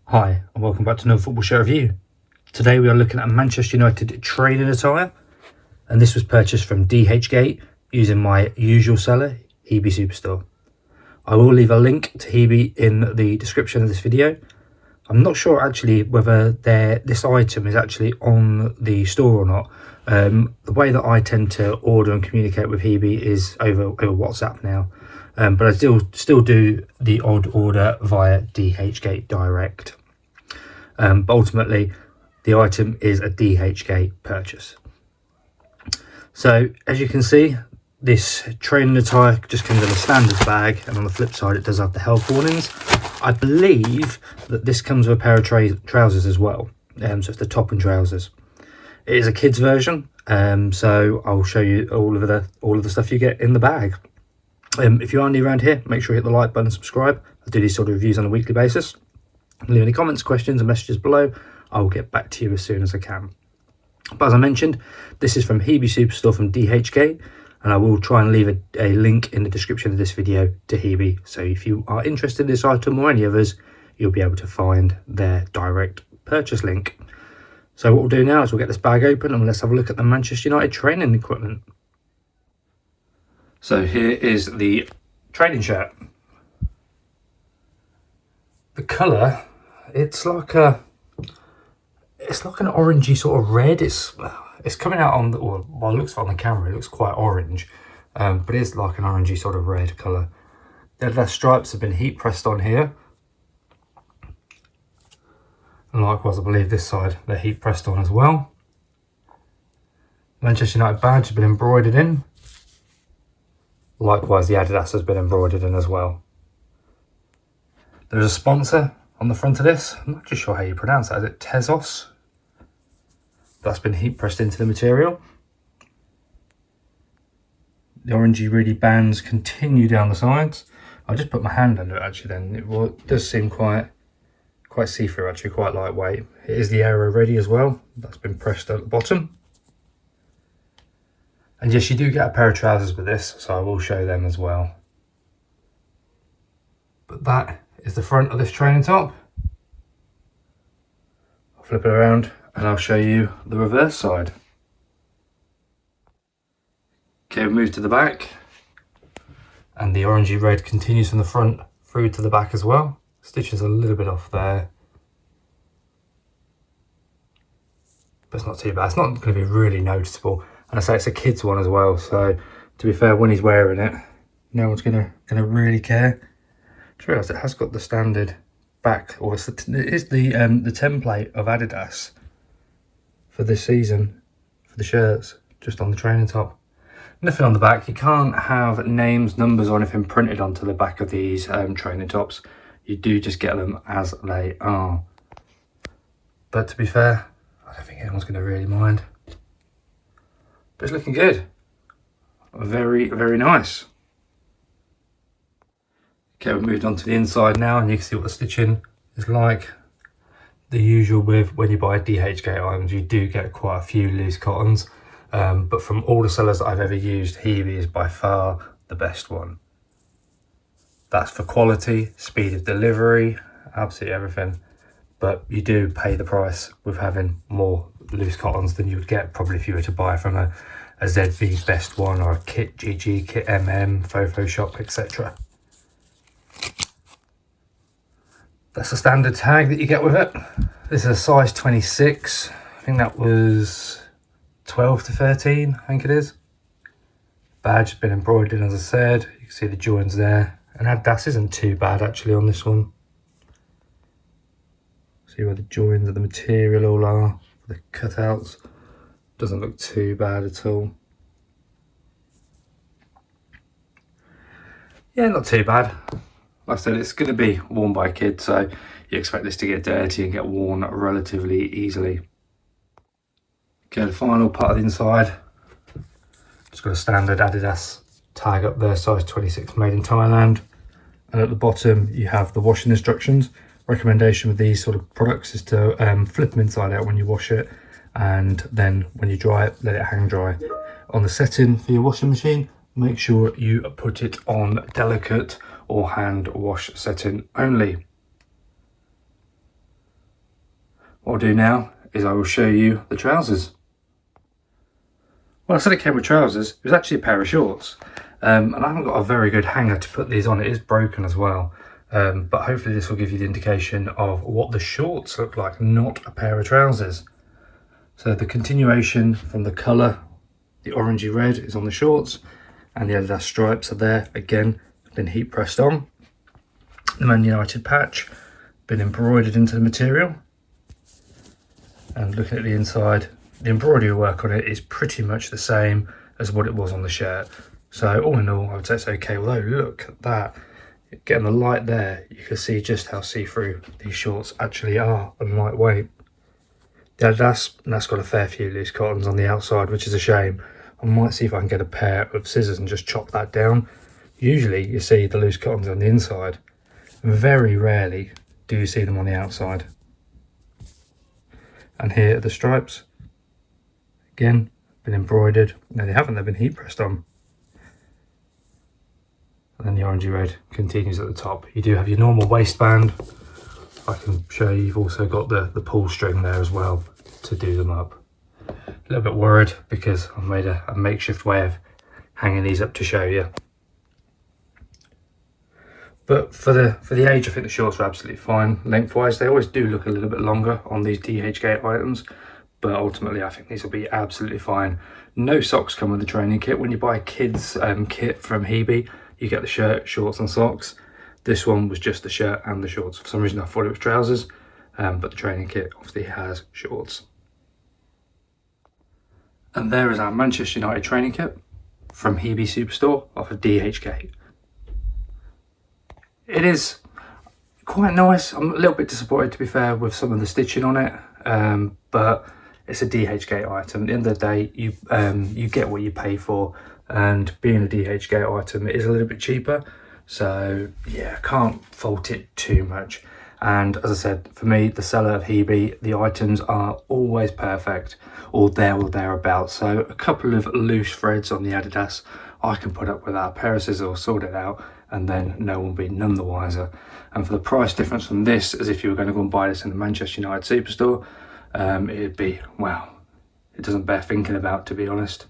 Hi and welcome back to another football show review. Today we are looking at a Manchester United training attire, and this was purchased from dhgate using my usual seller, Hebe Superstore. I will leave a link to Hebe in the description of this video. I'm not sure actually whether this item is actually on the store or not. The way that I tend to order and communicate with Hebe is over WhatsApp now, but I still do the odd order via dhgate direct. But ultimately the item is a dhgate purchase. So as you can see, this training attire just comes in a standard bag, and on the flip side it does have the health warnings. I believe that this comes with a pair of trousers as well, so it's the top and trousers. It is a kids version, so I'll show you all of the stuff you get in the bag. If you are new around here, make sure you hit the like button and subscribe. I do these sort of reviews on a weekly basis. Leave any comments, questions and messages below. I will get back to you as soon as I can. But as I mentioned, this is from Hebe Superstore from dhgate, and I will try and leave a link in the description of this video to Hebe. So if you are interested in this item or any others, you'll be able to find their direct purchase link. So what we'll do now is we'll get this bag open and let's have a look at the Manchester United training equipment. So here is the training shirt. The colour, it's like an orangey sort of red. It's coming out on it looks like on the camera, it looks quite orange, but it is like an orangey sort of red colour. The Adidas stripes have been heat pressed on here, and likewise I believe this side they're heat pressed on as well. Manchester United badge has been embroidered in. Likewise the Adidas has been embroidered in as well. There's a sponsor on the front of this. I'm not too sure how you pronounce that. Is it Tezos? That's been heat pressed into the material. The orangey really bands continue down the sides. I'll just put my hand under it actually then. It does seem quite see-through actually, quite lightweight. It is the aero ready as well. That's been pressed at the bottom. And yes, you do get a pair of trousers with this, so I will show them as well. But that is the front of this training top. I'll flip it around and I'll show you the reverse side. Okay, we'll move to the back, and the orangey red continues from the front through to the back as well. Stitches a little bit off there, but it's not too bad. It's not going to be really noticeable, and I say it's a kid's one as well, so to be fair, when he's wearing it, no one's gonna really care. Just realised it has got the standard back, or it is the template of Adidas for this season for the shirts, just on the training top. Nothing on the back. You can't have names, numbers or anything printed onto the back of these training tops. You do just get them as they are. But to be fair, I don't think anyone's going to really mind. But it's looking good. Very, very nice. Okay, we've moved on to the inside now, and you can see what the stitching is like. The usual with when you buy dhgate items, you do get quite a few loose cottons, but from all the sellers that I've ever used, Hebe is by far the best one. That's for quality, speed of delivery, absolutely everything. But you do pay the price with having more loose cottons than you would get probably if you were to buy from a ZV Best One or a Kit GG, Kit MM, Fofo Shop, etc. That's the standard tag that you get with it. This is a size 26. I think that was 12 to 13, I think it is. Badge has been embroidered, as I said. You can see the joins there. And Adidas isn't too bad actually on this one. See where the joins of the material all are, the cutouts. Doesn't look too bad at all. Yeah, not too bad. Like I said, it's going to be worn by a kid, so you expect this to get dirty and get worn relatively easily. Okay, the final part of the inside. Just got a standard Adidas tag up there, size 26, made in Thailand. And at the bottom, you have the washing instructions. Recommendation with these sort of products is to flip them inside out when you wash it, and then when you dry it, let it hang dry. On the setting for your washing machine, make sure you put it on delicate or hand wash setting only. What I'll do now is I will show you the trousers. Well, I said it came with trousers, it was actually a pair of shorts. And I haven't got a very good hanger to put these on, it is broken as well. But hopefully this will give you the indication of what the shorts look like, not a pair of trousers. So the continuation from the colour, the orangey red is on the shorts, and the Adidas stripes are there, again, been heat pressed on. The Man United patch, been embroidered into the material. And looking at the inside, the embroidery work on it is pretty much the same as what it was on the shirt. So all in all, I would say it's okay, although look at that. Getting the light there, you can see just how see-through these shorts actually are and lightweight. The Adidas, that's got a fair few loose cottons on the outside, which is a shame. I might see if I can get a pair of scissors and just chop that down. Usually you see the loose cottons on the inside. Very rarely do you see them on the outside. And here are the stripes. Again, been embroidered. No, they haven't, they've been heat pressed on. And then the orangey red continues at the top. You do have your normal waistband. I can show you, you've also got the pull string there as well to do them up. A little bit worried because I've made a makeshift way of hanging these up to show you. But for the age, I think the shorts are absolutely fine. Lengthwise, they always do look a little bit longer on these dhgate items, but ultimately I think these will be absolutely fine. No socks come with the training kit. When you buy a kid's kit from Hebe, you get the shirt, shorts and socks. This one was just the shirt and the shorts. For some reason I thought it was trousers, but the training kit obviously has shorts. And there is our Manchester United training kit from Hebe Superstore off of dhgate. It is quite nice. I'm a little bit disappointed, to be fair, with some of the stitching on it, but it's a dhgate item. At the end of the day, you get what you pay for, and being a dhgate item, it is a little bit cheaper. So yeah, can't fault it too much. And as I said, for me, the seller of Hebe, the items are always perfect, or there or thereabouts. So a couple of loose threads on the Adidas, I can put up with that. A pair of scissors, sort it out, and then no one will be none the wiser. And for the price difference from this, as if you were going to go and buy this in the Manchester United Superstore, it'd be, wow, it doesn't bear thinking about, to be honest.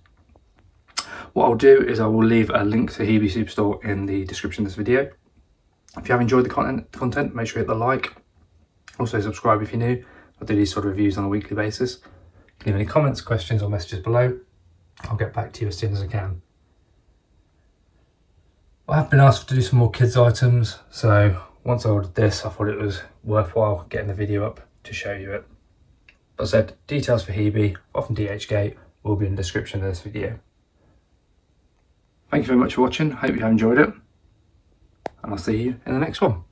What I'll do is I will leave a link to Hebe Superstore in the description of this video. If you have enjoyed the content, make sure you hit the like. Also subscribe if you're new. I do these sort of reviews on a weekly basis. Leave any comments, questions or messages below. I'll get back to you as soon as I can. I have been asked to do some more kids items, so once I ordered this, I thought it was worthwhile getting the video up to show you it. As I said, details for Hebe, from dhgate, will be in the description of this video. Thank you very much for watching, hope you have enjoyed it, and I'll see you in the next one.